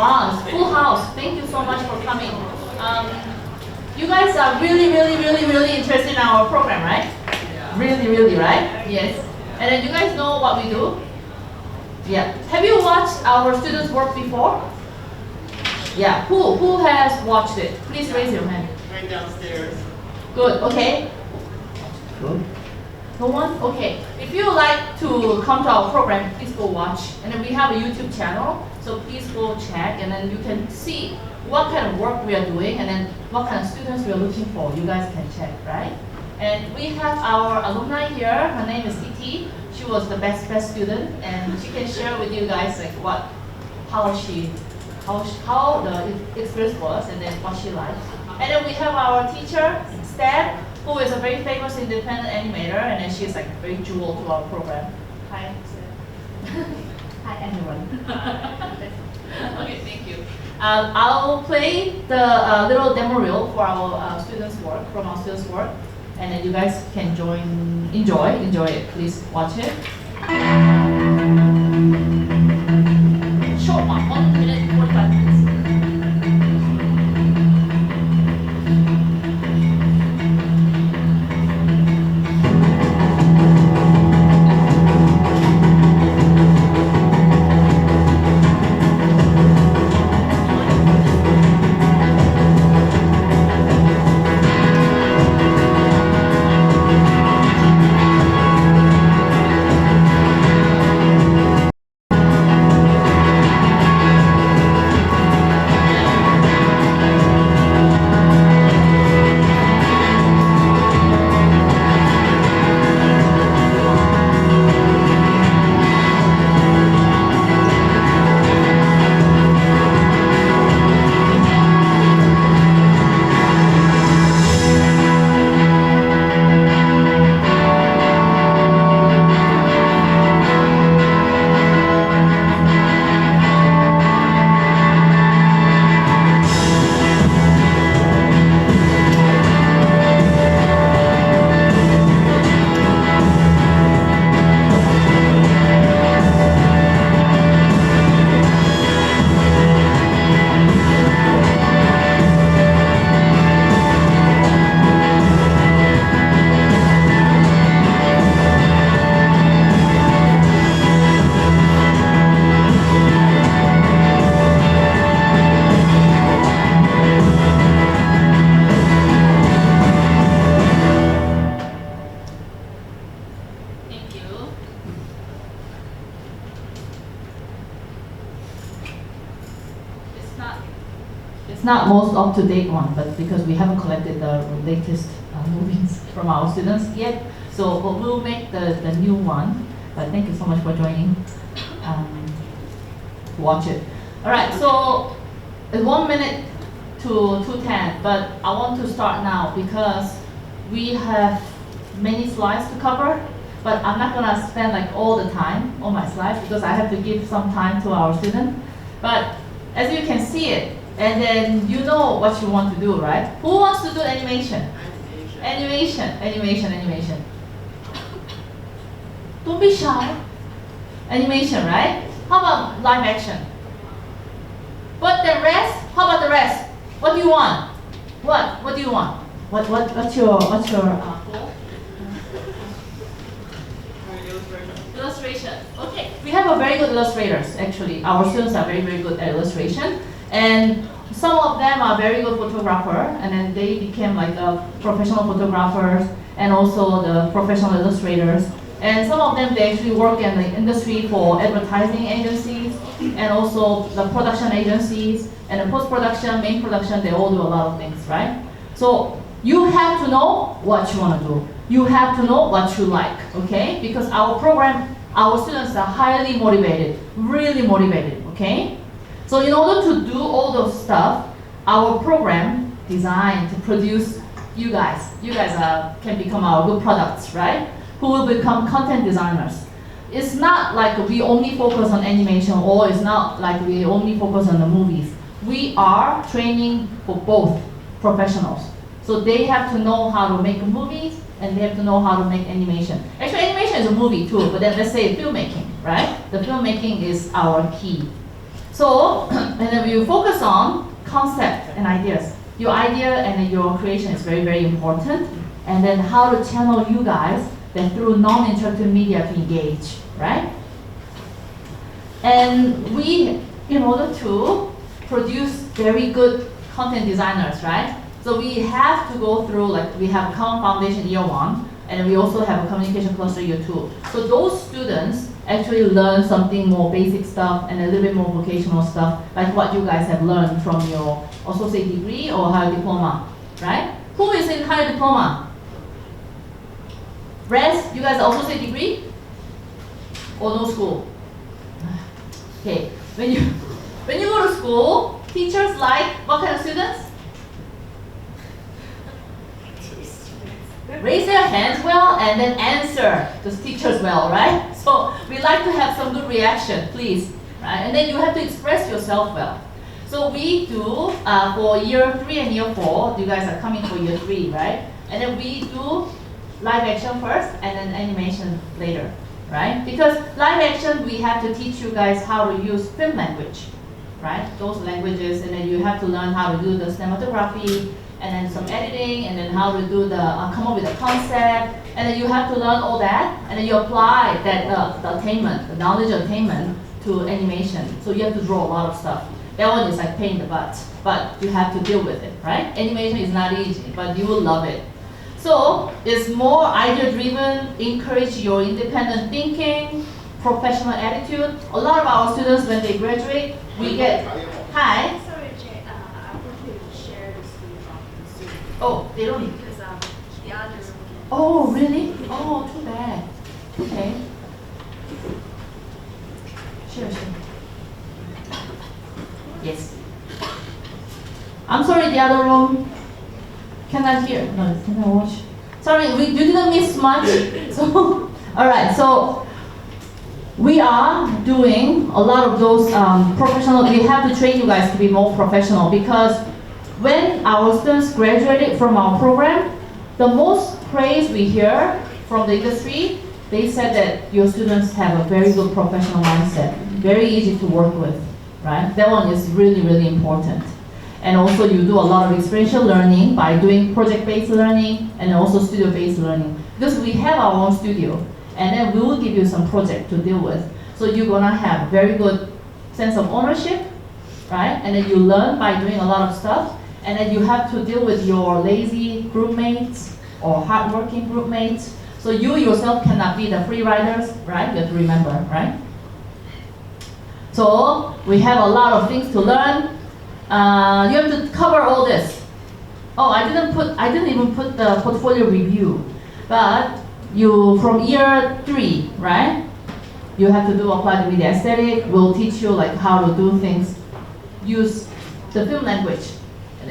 Wow, it's full house. Thank you so much for coming. You guys are really interested in our program, right? Really, right? Yes. And then you guys know what we do? Yeah. Have you watched our students' work before? Yeah. Who has watched it? Please raise your hand. Right downstairs. Good. Okay. Good. No one? Okay. If you like to come to our program, please go watch. And then we have a YouTube channel, so please go check, and then you can see what kind of work we are doing, and then what kind of students we are looking for. You guys can check, right? And we have our alumni here. Her name is Titi. She was the best student, and she can share with you guys like how the experience was, and then what she liked. And then we have our teacher, Steph, who is a very famous independent animator, and then she's like a very jewel to our program. Hi, Steph. Hi, everyone. Okay, thank you. I'll play the little demo reel for our students' work, and then you guys can enjoy it. Please watch it. Short one, 1 minute, 45 minutes. It's not most up-to-date one, but because we haven't collected the latest movies from our students yet, so but we'll make the new one. But thank you so much for joining to watch it. All right, so it's 1 minute to 2:10, but I want to start now because we have many slides to cover, but I'm not gonna spend like all the time on my slides because I have to give some time to our student. But as you can see it, and then you know what you want to do, right? Who wants to do animation? Animation. Don't be shy. Animation, right? How about live action? But the rest? How about the rest? What do you want? What do you want? What's your goal? Illustration. Okay, we have a very good illustrators actually. Our students are very good at illustration, and some of them are very good photographer, and then they became like a professional photographers and also the professional illustrators. And some of them they actually work in the industry for advertising agencies and also the production agencies and the post-production, main production. They all do a lot of things, right? So you have to know what you want to do. You have to know what you like, okay? Because our program, our students are highly motivated, really motivated, okay? So in order to do all those stuff, our program designed to produce you guys. You guys can become our good products, right? Who will become content designers. It's not like we only focus on animation, or it's not like we only focus on the movies. We are training for both professionals. So they have to know how to make movies, and they have to know how to make animation. Actually, animation is a movie too, but then let's say filmmaking, right? The filmmaking is our key. So, and then you focus on concept and ideas. Your idea and your creation is very, very important. And then how to channel you guys then through non-interactive media to engage, right? And we, in order to produce very good content designers, right? So we have to go through, like, we have Common Foundation year 1, and we also have a communication cluster year 2. So those students actually learn something more basic stuff and a little bit more vocational stuff, like what you guys have learned from your associate degree or higher diploma, right? Who is in higher diploma? Rest, you guys are associate degree? Or no school? Okay, when you go to school, teachers like what kind of students? Raise their hands well and then answer the teachers well, right? So we like to have some good reaction, please, right? And then you have to express yourself well. So we do for year 3 and year 4, you guys are coming for year 3, right? And then we do live action first and then animation later, right? Because live action, we have to teach you guys how to use film language, right? Those languages, and then you have to learn how to do the cinematography, and then some editing, and then how to do the, come up with a concept, and then you have to learn all that, and then you apply that, the attainment, the knowledge attainment to animation. So you have to draw a lot of stuff. That one is like pain in the butt, but you have to deal with it, right? Animation is not easy, but you will love it. So it's more idea-driven, encourage your independent thinking, professional attitude. A lot of our students, when they graduate, we get, hi? Sorry, Jay, I want to share the screen from Zoom. Oh, they don't. Because the others. Oh, really? Oh, too bad. Okay. Sure. Yes. I'm sorry, the other room. Cannot hear. No, cannot watch. Sorry, you didn't miss much. So, all right. So we are doing a lot of those professional. We have to train you guys to be more professional, because when our students graduated from our program, the most praise we hear from the industry, they said that your students have a very good professional mindset, very easy to work with, right? That one is really, really important. And also you do a lot of experiential learning by doing project-based learning and also studio-based learning. Because we have our own studio, and then we will give you some project to deal with. So you're gonna have very good sense of ownership, right? And then you learn by doing a lot of stuff, and then you have to deal with your lazy group mates or hardworking group mates. So you yourself cannot be the free riders, right? You have to remember, right? So we have a lot of things to learn. You have to cover all this. Oh, I didn't even put the portfolio review, but you from year 3, right? You have to do applied media aesthetic. We'll teach you like how to do things, use the film language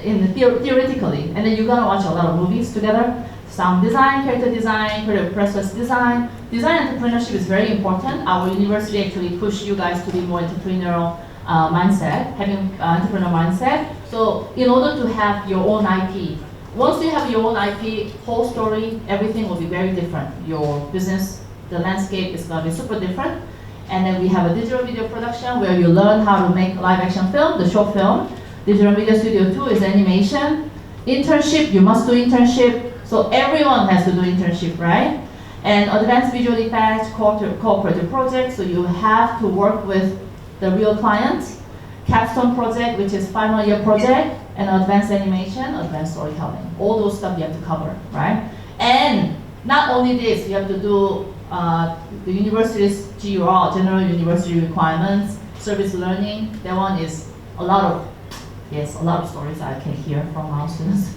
in the theoretically, and then you're gonna watch a lot of movies together. Sound design, character design, creative process design. Design entrepreneurship is very important. Our university actually pushed you guys to be more entrepreneurial mindset, having entrepreneurial mindset. So in order to have your own IP, once you have your own IP, whole story, everything will be very different. Your business, the landscape is going to be super different. And then we have a digital video production where you learn how to make live action film, the short film. Digital Video Studio 2 is animation. Internship, you must do internship. So everyone has to do internship, right? And advanced visual effects, cooperative projects, so you have to work with the real clients. Capstone project, which is final year project, and advanced animation, advanced storytelling. All those stuff you have to cover, right? And not only this, you have to do the university's GUR, general university requirements, service learning. That one is a lot of stories I can hear from our students.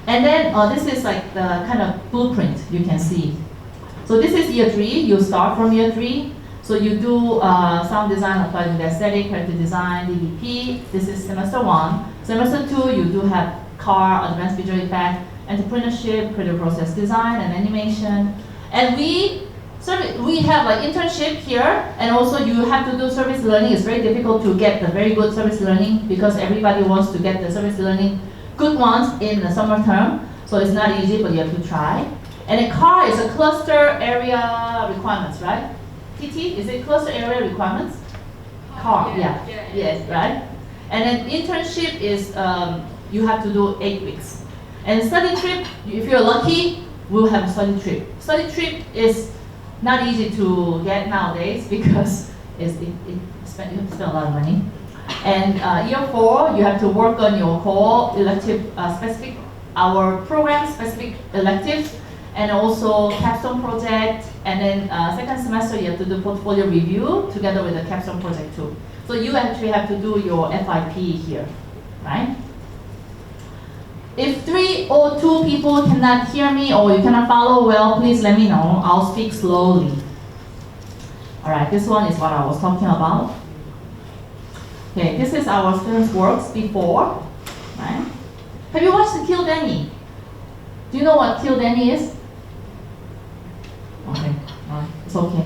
And then this is like the kind of blueprint you can see. So this is year 3, you start from year 3. So you do sound design, applied media aesthetic, character design, DVP. This is semester 1. Semester 2, you do have CAR, advanced visual effect, entrepreneurship, creative process design, and animation. And we have like internship here, and also you have to do service learning. It's very difficult to get the very good service learning because everybody wants to get the service learning good ones in the summer term. So it's not easy, but you have to try. And then CAR is a cluster area requirements, right? TT, is it cluster area requirements? car, Yeah, yeah, yeah, yes, right? And then internship is you have to do 8 weeks. And study trip, if you're lucky, we'll have study trip. Study trip is not easy to get nowadays because you have to spend a lot of money. And year 4, you have to work on your core elective specific, our program specific electives, and also capstone project. And then second semester, you have to do portfolio review together with the capstone project too. So you actually have to do your FIP here, right? If 3 or 2 people cannot hear me or you cannot follow well, please let me know. I'll speak slowly. All right, this one is what I was talking about. Okay, this is our students' works before, right? Have you watched the Kill Danny? Do you know what Kill Danny is? Okay, it's okay.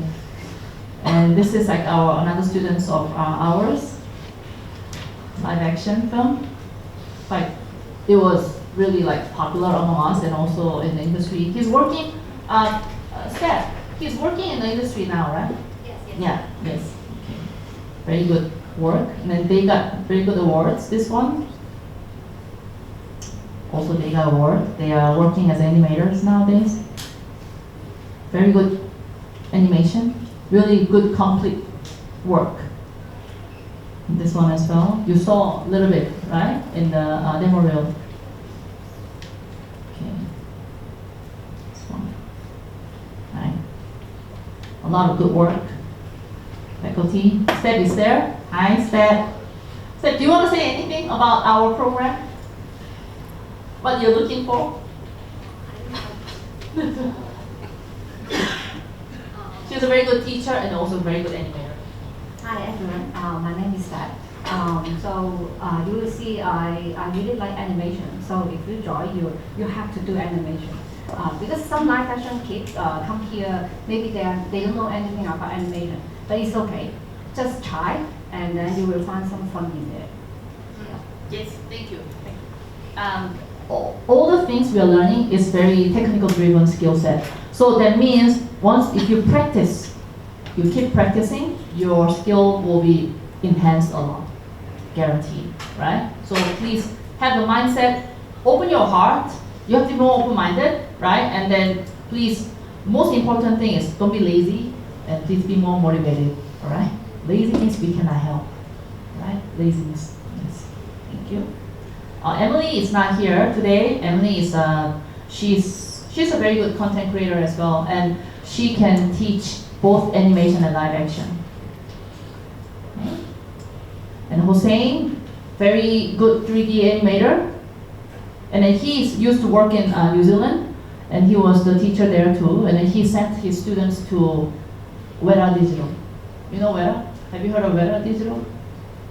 And this is like another students of ours, live action film. Like, it was really like popular among us and also in the industry. He's working, Steph, he's working in the industry now, right? Yes, yes. Yeah, yes. Okay. Very good work. And then they got very good awards, this one. Also they got award. They are working as animators nowadays. Very good animation. Really good complete work. This one as well. You saw a little bit, right? In the demo reel. Okay. This one. Right. A lot of good work. Faculty. Steph is there. Hi, Steph. Steph, do you want to say anything about our program? What you're looking for? She's a very good teacher and also a very good animator. Hi everyone, my name is Pat. You will see I really like animation. So if you join, you have to do animation. Because some live action kids come here, maybe they don't know anything about animation, but it's okay. Just try, and then you will find some fun in there. Yes, thank you. All the things we are learning is very technical driven skill set. So that means once if you practice, you keep practicing, your skill will be enhanced a lot, guaranteed, right? So please have the mindset, open your heart, you have to be more open-minded, right? And then please, most important thing is don't be lazy and please be more motivated, all right? Lazy means we cannot help, right? Laziness, yes, thank you. Emily is not here today. Emily is, she's a very good content creator as well, and she can teach both animation and live action. Okay. And Hossein, very good 3D animator, and then he's used to work in New Zealand, and he was the teacher there too, and then he sent his students to Weta Digital. You know Weta? Have you heard of Weta Digital?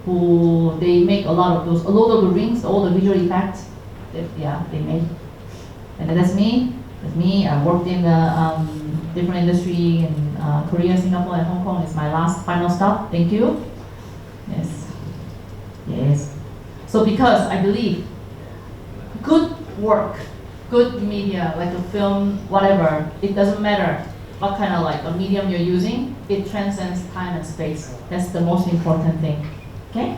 Who they make a lot of those, a lot of the rings, all the visual effects. They made. And then that's me. That's me. I worked in the different industry in Korea, Singapore, and Hong Kong. It's my last final stop. Thank you. Yes. Yes. So because I believe good work, good media, like a film, whatever, it doesn't matter what kind of like a medium you're using, it transcends time and space. That's the most important thing. Okay?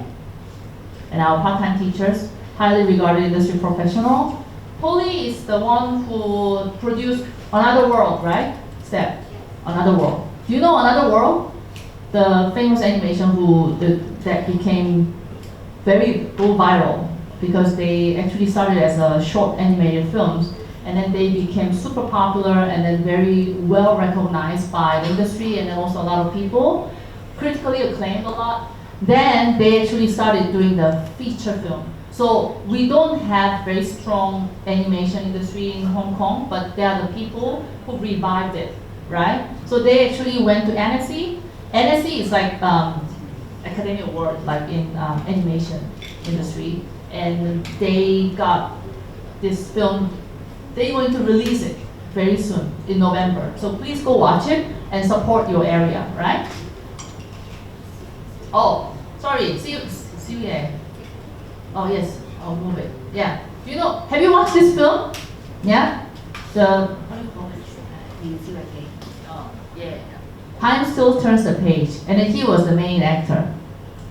And our part-time teachers, highly regarded industry professional. Poly is the one who produced Another World, right? Steph, Another World. Do you know Another World? The famous animation that became very viral because they actually started as a short animated films and then they became super popular and then very well recognized by the industry and then also a lot of people, critically acclaimed a lot. Then they actually started doing the feature film. So we don't have very strong animation industry in Hong Kong, but they are the people who revived it, right? So they actually went to NSC. NSC is like academic word, like in animation industry, and they got this film. They're going to release it very soon in November. So please go watch it and support your area, right? Oh, sorry, see you there. Oh yes, I'll move it. Yeah. Do you know, have you watched this film? Yeah? What do you call it? Oh, yeah. Time Still Turns the Page. And then he was the main actor.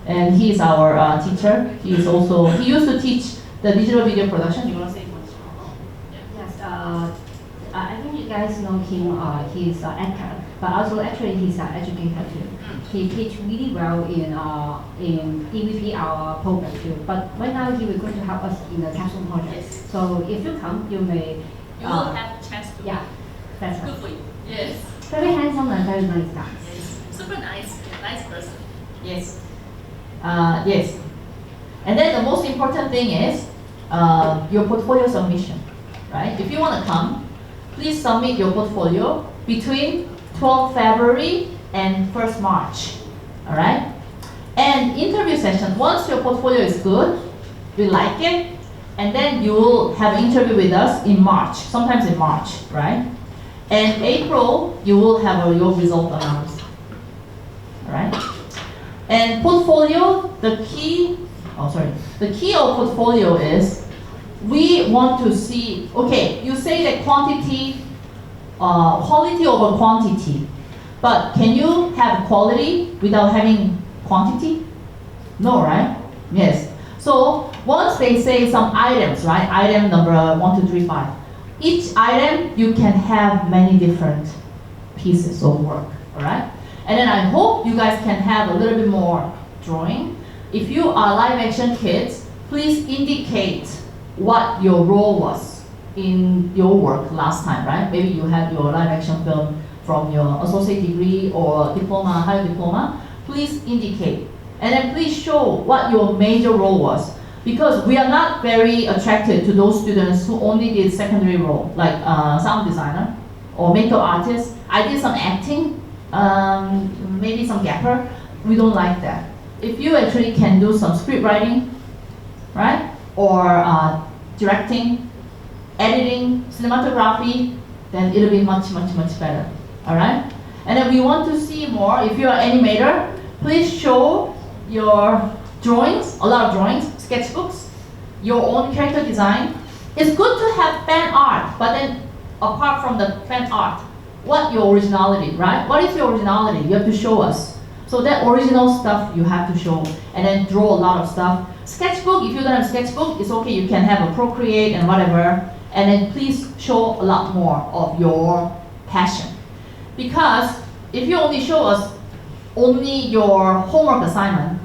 and he is our teacher. He used to teach the digital video production. You want to say much? Yes, I think you guys know him. He's an actor, but also actually he's an educator too. He teach really well in EVP our program too. But right now he will going to help us in the capsule project. Yes. So if you come, you may. You will have a chance to. Yeah, that's Good right. for you. Yes. Very handsome and very nice guy. Yes. Super nice person. Yes. Yes. And then the most important thing is your portfolio submission, right? If you want to come, please submit your portfolio between 12 February and 1st March, all right? And interview session, once your portfolio is good, we like it, and then you will have an interview with us in March, sometimes in March, right? And April, you will have your result announced, all right? And portfolio, the key of portfolio is we want to see, okay, you say that quality over quantity, but can you have quality without having quantity? No, right? Yes. So once they say some items, right? Item number 1, 2, 3, 5. Each item you can have many different pieces of work, all right? And then I hope you guys can have a little bit more drawing. If you are live action kids, please indicate what your role was in your work last time, right? Maybe you had your live action film from your associate degree or diploma, higher diploma. Please indicate. And then please show what your major role was. Because we are not very attracted to those students who only did secondary role, like sound designer or makeup artist. I did some acting, maybe some gapper. We don't like that. If you actually can do some script writing, right? Or directing, editing, cinematography, then it'll be much, much, much better. All right? And then we want to see more. If you're an animator, please show your drawings, a lot of drawings, sketchbooks, your own character design. It's good to have fan art, but then apart from the fan art, what your originality, right? What is your originality? You have to show us. So that original stuff you have to show, and then draw a lot of stuff. Sketchbook, if you don't have sketchbook, it's okay, you can have a Procreate and whatever, and then please show a lot more of your passion. Because if you only show us only your homework assignment,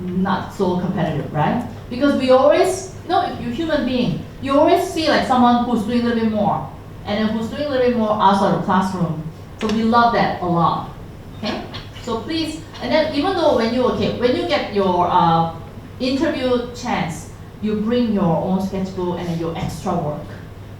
not so competitive, right? Because we always, if you're a human being, you always see like someone who's doing a little bit more, and then who's doing a little bit more outside the classroom. So we love that a lot, okay? So please, and then even though when you get your interview chance, you bring your own sketchbook and then your extra work.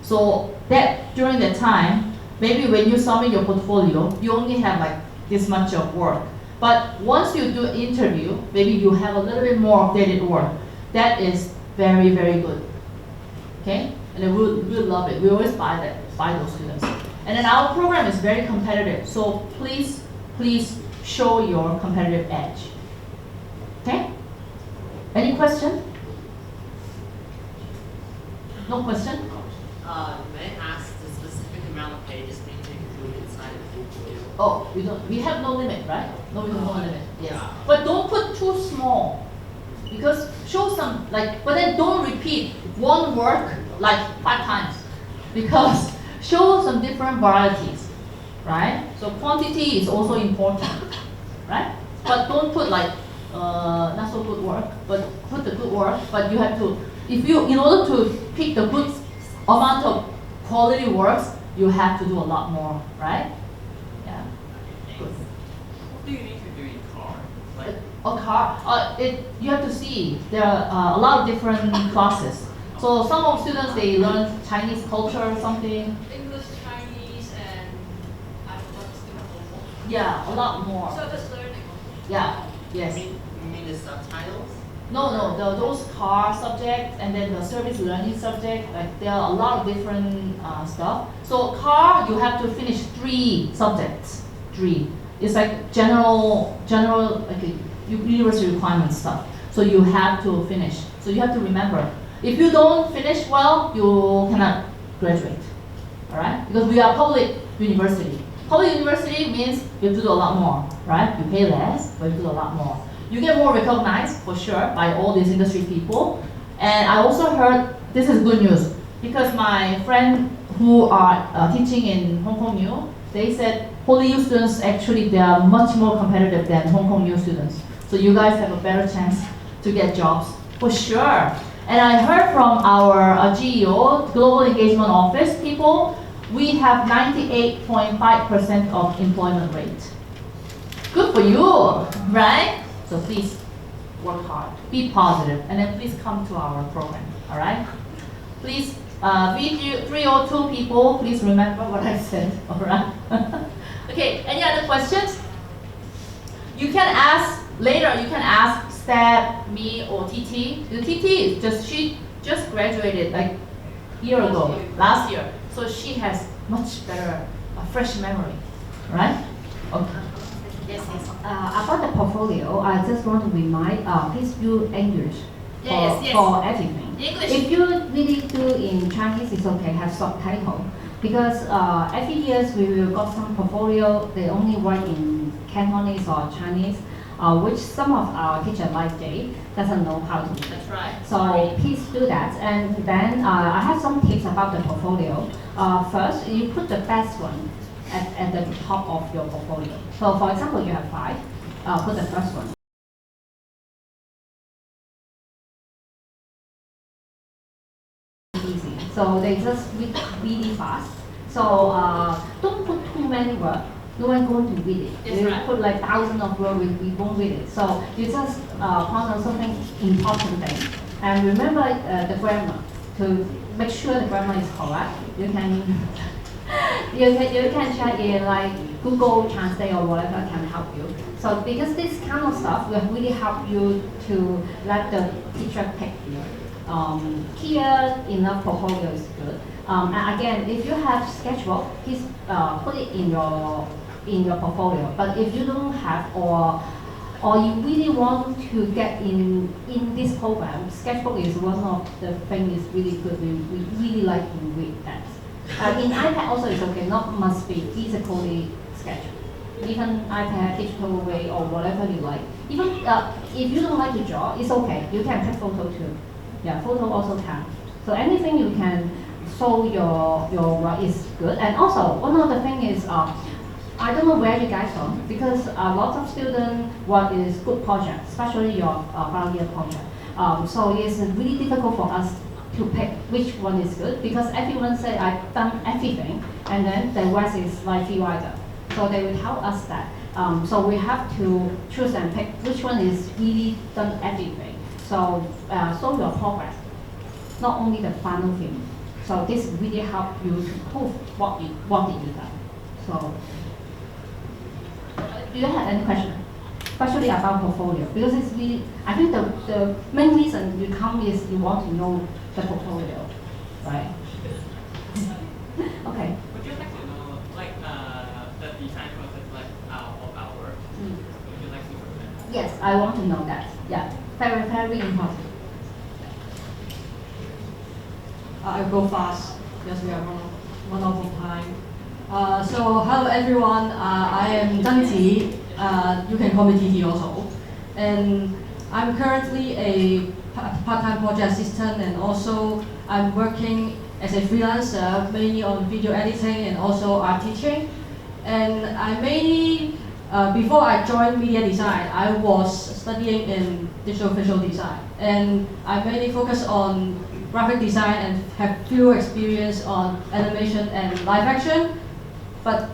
So that during that time, maybe when you submit your portfolio, you only have like this much of work. But once you do interview, maybe you have a little bit more updated work. That is very, very good, okay? And then we'll love it. We always buy those students. And then our program is very competitive, so please show your competitive edge. Okay? Any question? No question? May I ask the specific amount of pages being included inside the portfolio? Oh, we have no limit, right? No limit. Yes. But don't put too small. Because show some but then don't repeat one work like 5 times. Because show some different varieties, right? So quantity is also important, right? But don't put not so good work, but put the good work. But you have to, in order to pick the good amount of quality works, you have to do a lot more, right? Yeah. Good. What do you need to do in car? A car, you have to see, there are a lot of different classes. So some of students, they learn Chinese culture or something. English, Chinese, and I don't know what's the Yeah, a lot more. So just learning. Yeah, yes. You mean the subtitles? No, those car subjects and then the service learning subject, there are a lot of different stuff. So car, you have to finish 3 subjects. 3. It's like general university requirement stuff. So you have to finish. So you have to remember. If you don't finish well, you cannot graduate. All right? Because we are public university. Public university means you do a lot more, right? You pay less, but you do a lot more. You get more recognized, for sure, by all these industry people. And I also heard, this is good news, because my friend who are teaching in Hong Kong U, they said PolyU students actually they are much more competitive than Hong Kong U students. So you guys have a better chance to get jobs, for sure. And I heard from our GEO, Global Engagement Office people, we have 98.5% of employment rate. Good for you, right? So please work hard, be positive, and then please come to our program, all right? Please, V302 people, please remember what I said, all right? Okay, any other questions? You can ask, later you can ask Stab, me, or TT. The TT, she just graduated like a year ago, last year. So she has much better, fresh memory, right? Okay. Yes, yes. About the portfolio, I just want to remind, please use English for, Yes. for everything. English. If you really do in Chinese, it's okay, have subtitle. Because every year we will got some portfolio, they only write in Cantonese or Chinese, which some of our teachers like Jay doesn't know how to do. That's right. So please do that. And then I have some tips about the portfolio. First, you put the best one at the top of your portfolio. So for example, you have 5, put the first one. Easy. So they just read really fast. So don't put too many words. No one going to read it. That's You right. put like thousands of words, we won't read it. So you just point out something important thing. And remember the grammar to make sure the grammar is correct. You can you can check in like Google Translate or whatever can help you. So because this kind of stuff will really help you to let the teacher pick. Clear enough portfolio is good. And again, if you have sketchbook, please put it in your portfolio. But if you don't have or you really want to get in this program, sketchbook is one of the things is really good. We really like to read that. In iPad also is okay, not must be physically sketch. Even iPad, digital way or whatever you like. Even if you don't like to draw, it's okay. You can take photo too. Yeah, photo also can. So anything you can show your work is good. And also one other thing is I don't know where you guys from because a lot of students what is good project, especially your final year project. So it's really difficult for us to pick which one is good because everyone say I've done everything and then the rest is like free rider. So they will tell us that. So we have to choose and pick which one is really done everything. So show your progress, not only the final thing. So this really help you to prove what did you done. So do you have any question? Especially about portfolio, because it's really, I think the main reason you come is you want to know the portfolio, right? Okay. Would you like to know, like, the design process, like, of our work? Would you like to know that? Yes, I want to know that. Yeah, very, very important. I'll go fast because we are run out of time. So hello everyone, I am Zhang Ji. You can call me TT also. And I'm currently a part-time project assistant and also I'm working as a freelancer mainly on video editing and also art teaching. And I mainly, before I joined media design, I was studying in digital visual design. And I mainly focus on graphic design and have few experience on animation and live action. But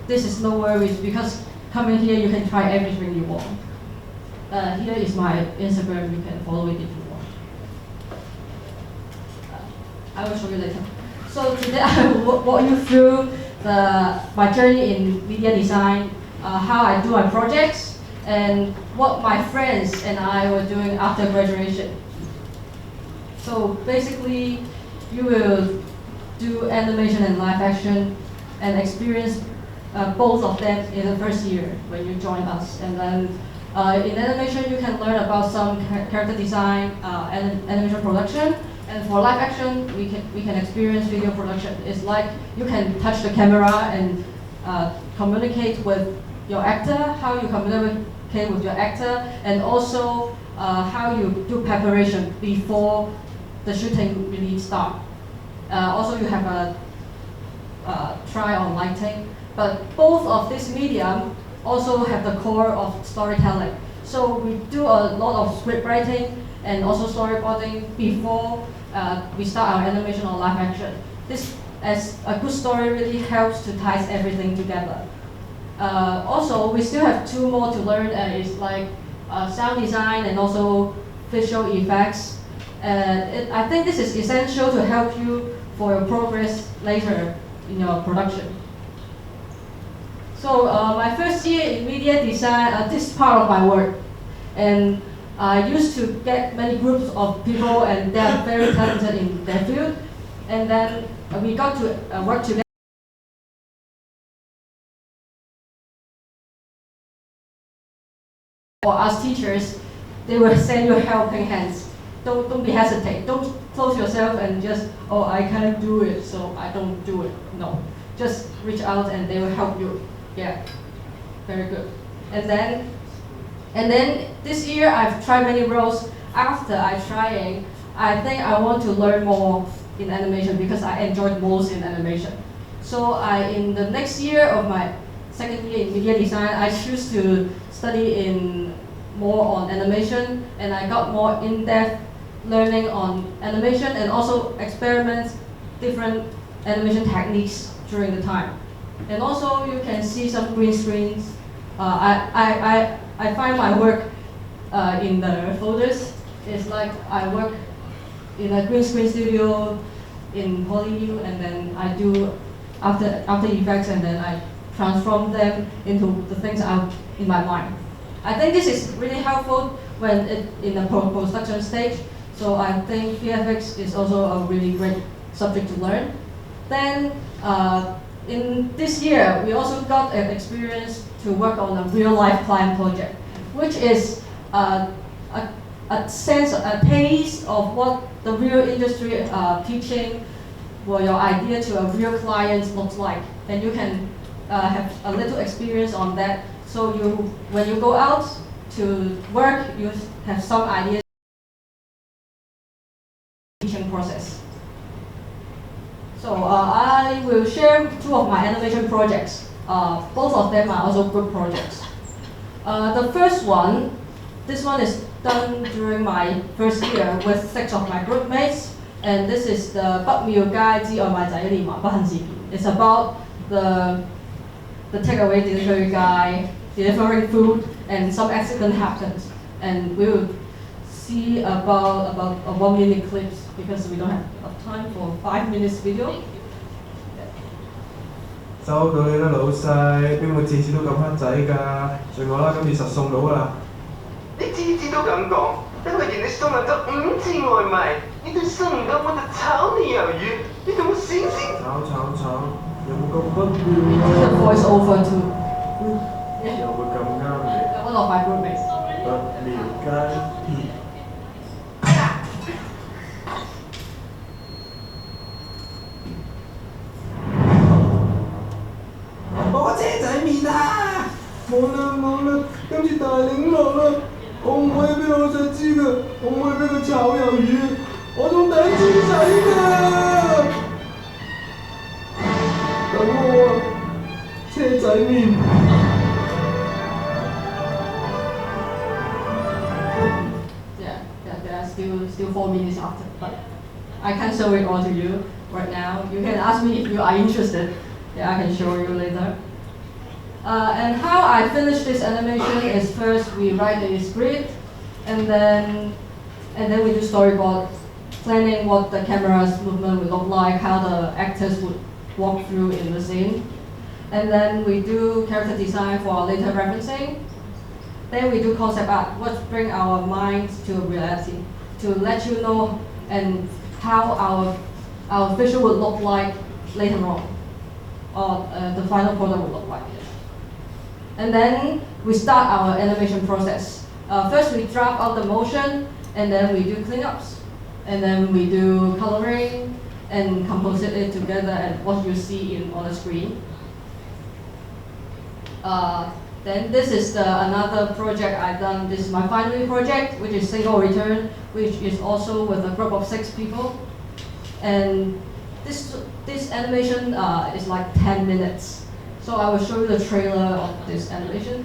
this is no worries because coming here you can try everything you want. Here is my Instagram, you can follow it if you want. I will show you later. So today I will walk you through my journey in media design, how I do my projects, and what my friends and I were doing after graduation. So basically, you will do animation and live action and experience both of them in the first year when you join us. And then in animation, you can learn about some character design and animation production. And for live action, we can experience video production. It's like you can touch the camera and communicate with your actor, how you communicate with your actor, and also how you do preparation before the shooting really start. Also, you have a try on lighting, but both of this medium also have the core of storytelling. So we do a lot of script writing and also storyboarding before we start our animation or live action. This, as a good story, really helps to tie everything together. Also, we still have 2 more to learn, it's like sound design and also visual effects. I think this is essential to help you for your progress later in your production. So my first year in media design, this is part of my work. And I used to get many groups of people and they are very talented in their field. And then we got to work together. For us teachers, they will send you helping hands. Don't be hesitate. Don't close yourself and just, oh, I can't do it, so I don't do it. No, just reach out and they will help you. Yeah, very good. And then this year I've tried many roles. After I trying, I think I want to learn more in animation because I enjoyed most in animation. So in the next year of my second year in media design, I choose to study more on animation, and I got more in-depth learning on animation and also experiment different animation techniques during the time. And also you can see some green screens. I find my work in the folders. It's like I work in a green screen studio in PolyU, and then I do after effects, and then I transform them into the things out in my mind. I think this is really helpful when in the post-production stage. So I think VFX is also a really great subject to learn. Then in this year, we also got an experience to work on a real-life client project, which is a taste of what the real industry teaching or your idea to a real client looks like, and you can have a little experience on that. So when you go out to work, you have some ideas teaching process. So I will share 2 of my animation projects. Both of them are also group projects. The first one, this one is done during my first year with 6 of my group mates, and this is the 北廟街之外賣仔連環不幸事件. It's about the takeaway delivery guy delivering food, and some accident happens, and we will see about a 1-minute clips because we don't have enough time for 5 minutes video. 收到你啦，老細，邊會次次都咁黑仔㗎？信我啦，今次實送到㗎啦。你次次都咁講，因為見你送嚟咗5次外賣，你對送唔到我就炒你魷魚，你仲冇閃閃？炒，有冇咁不妙The 啊？ voice over too. 又會咁啱嘅？ One of my group mates. 北廟街。我車仔麵啊！冇啦，今次大領落啦！我唔可以俾老細知㗎，我唔可以俾佢炒魷魚，我仲頂豬仔㗎！等我啊，車仔麵。Yeah, there are still 4 minutes after, but I can't show it all to you right now. You can ask me if you are interested. Yeah, I can show you later. And how I finish this animation is first we write the script, and then we do storyboard, planning what the camera's movement would look like, how the actors would walk through in the scene. And then we do character design for later referencing. Then we do concept art, which bring our minds to reality, to let you know and how our visual would look like later on, or the final product would look like. And then we start our animation process. First we draft out the motion, and then we do cleanups, and then we do coloring and compose it together and what you see on the screen. Then this is another project I've done. This is my final year project, which is single return, which is also with a group of 6 people. And this animation is like 10 minutes. So I will show you the trailer of this animation.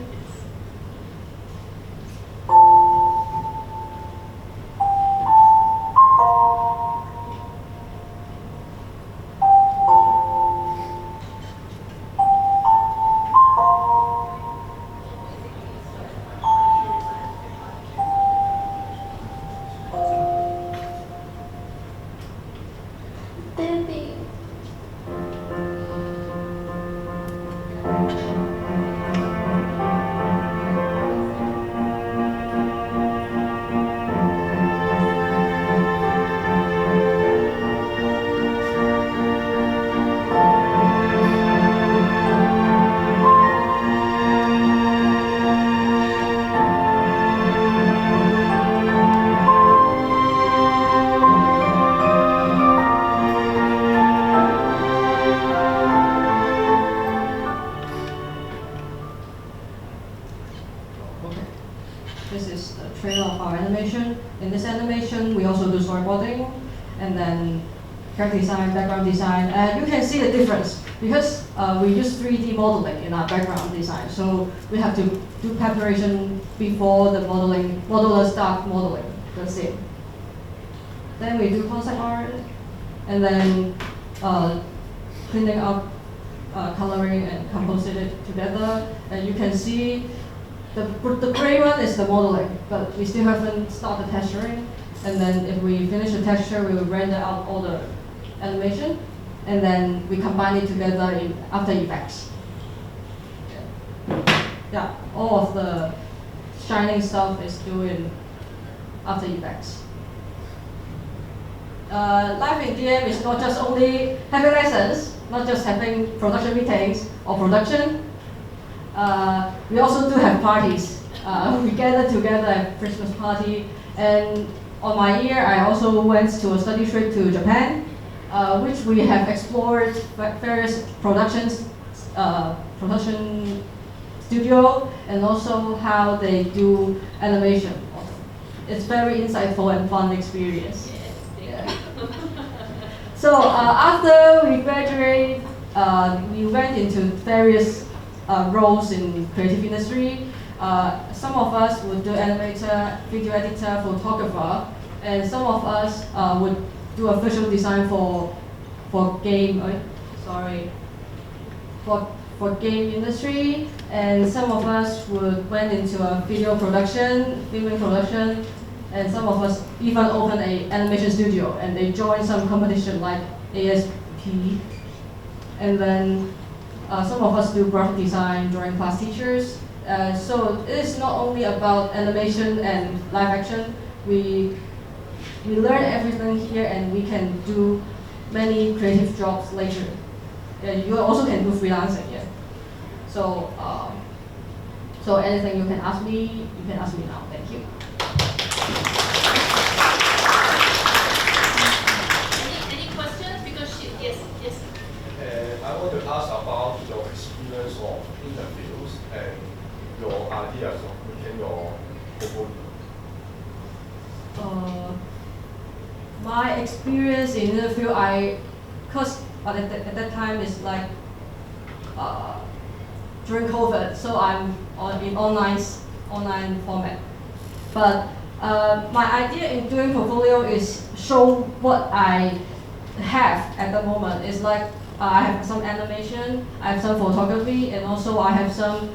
This is the trailer of our animation. In this animation, we also do storyboarding, and then character design, background design. And you can see the difference because we use 3D modeling in our background design. So we have to do preparation before the modeler start modeling the scene. Then we do concept art, and then cleaning up, coloring, and composite it together. And you can see the gray one is the modeling, but we still haven't started texturing. And then if we finish the texture, we will render out all the animation, and then we combine it together in After Effects. Yeah, all of the shining stuff is still in After Effects. Life in DM is not just only having lessons, not just having production meetings or production. We also do have parties. We gather together at Christmas party, and on my year I also went to a study trip to Japan, which we have explored various production studio and also how they do animation. It's very insightful and fun experience. Yeah. So after we graduate, we went into various roles in creative industry. Some of us would do animator, video editor, photographer, and some of us would do a visual design for game. For game industry, and some of us went into a video production, filming production, and some of us even opened an animation studio, and they joined some competition like ASP, and then some of us do graphic design, drawing class teachers. So it is not only about animation and live action. We learn everything here, and we can do many creative jobs later. You also can do freelancing, yeah. So, so anything you can ask me now. Thank you. Any questions? Because yes. I want to ask about your experience of interviews and your ideas of making your portfolio. My experience in interview, because at that time it's like during COVID, so I'm in online format. But my idea in doing portfolio is show what I have at the moment. It's like I have some animation, I have some photography, and also I have some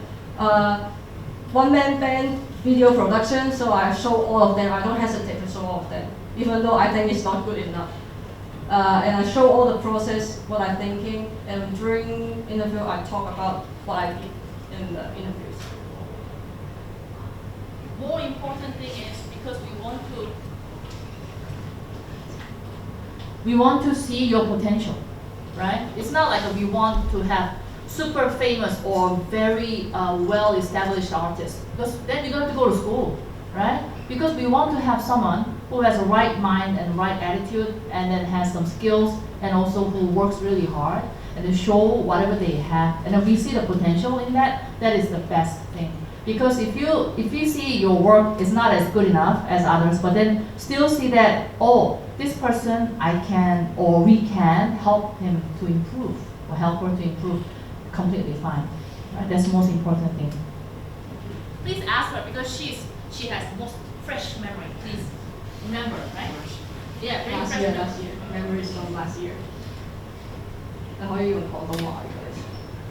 one-man band video production. So I show all of them. I don't hesitate to show all of them, even though I think it's not good enough. And I show all the process, what I'm thinking, and during interview I talk about what I did in the interviews. More important thing is because we want to see your potential, right? It's not like we want to have super famous or very well-established artists, because then you don't have to go to school, right? Because we want to have someone who has a right mind and right attitude, and then has some skills, and also who works really hard. and to show whatever they have, and then we see the potential in that, that is the best thing. Because if you see your work is not as good enough as others, but then still see that, oh, this person I can or we can help him to improve or help her to improve, completely fine. Right? That's the most important thing. Please ask her because she has most fresh memory. Please remember, right? Yeah, very fresh memory. Last year. Memories from last year. 你可以用廣東話嘅。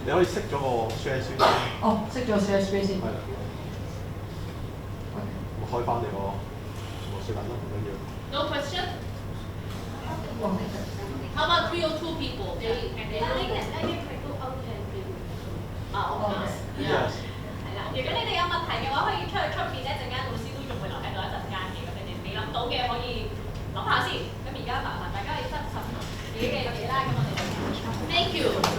你可以熄咗個 share 先。哦，熄咗 share screen 先。係啦。我開翻你個視頻啦，唔緊要。No question? How about 302 people? They Yes. 係啦，如果你哋有問題嘅話，可以出去出面咧，陣間老師都仲會留喺度一陣間嘅，咁你哋未諗到嘅可以諗下先。咁而家麻煩大家要執拾自己嘅嘢啦，咁我哋就 Thank you.